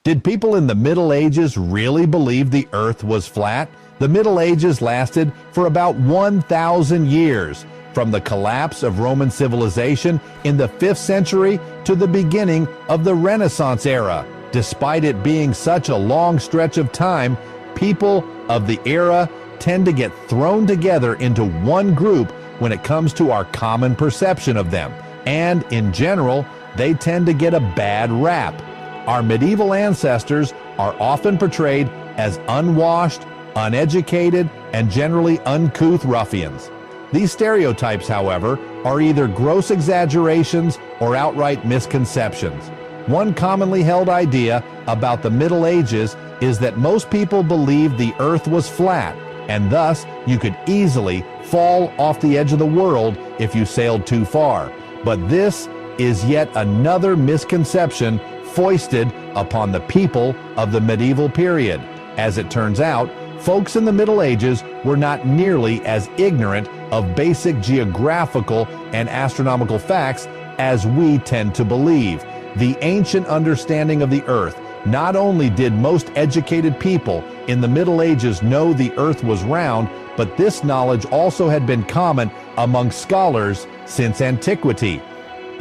Did people in the Middle Ages really believe the earth was flat? The Middle Ages lasted for about 1,000 years, from the collapse of Roman civilization in the 5th century to the beginning of the Renaissance era. Despite it being such a long stretch of time, people of the era tend to get thrown together into one group when it comes to our common perception of them, and in general, they tend to get a bad rap. Our medieval ancestors are often portrayed as unwashed, uneducated, and generally uncouth ruffians. These stereotypes, however, are either gross exaggerations or outright misconceptions. One commonly held idea about the Middle Ages is that most people believed the earth was flat, and thus you could easily fall off the edge of the world if you sailed too far. But this is yet another misconception foisted upon the people of the medieval period. As it turns out, folks in the Middle Ages were not nearly as ignorant of basic geographical and astronomical facts as we tend to believe. The ancient understanding of the earth. Not only did most educated people in the Middle Ages know the earth was round, but this knowledge also had been common among scholars since antiquity.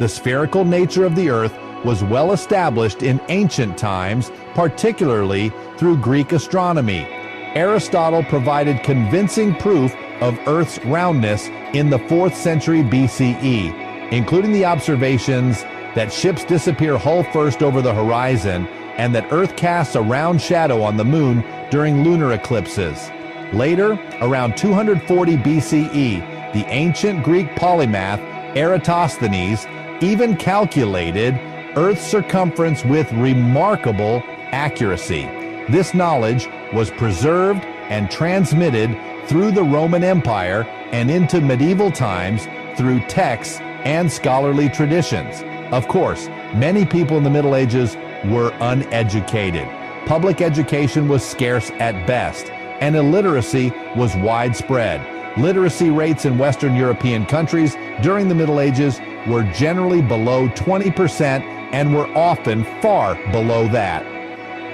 The spherical nature of the earth was well established in ancient times, particularly through Greek astronomy. Aristotle provided convincing proof of Earth's roundness in the 4th century BCE, including the observations that ships disappear hull first over the horizon and that Earth casts a round shadow on the moon during lunar eclipses. Later, around 240 BCE, the ancient Greek polymath Eratosthenes even calculated Earth's circumference with remarkable accuracy. This knowledge was preserved and transmitted through the Roman Empire and into medieval times through texts and scholarly traditions. Of course, many people in the Middle Ages were uneducated. Public education was scarce at best, and illiteracy was widespread. Literacy rates in Western European countries during the Middle Ages were generally below 20% and were often far below that.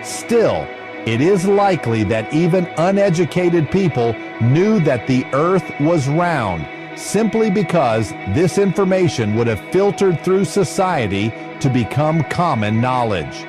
Still, it is likely that even uneducated people knew that the earth was round, simply because this information would have filtered through society to become common knowledge.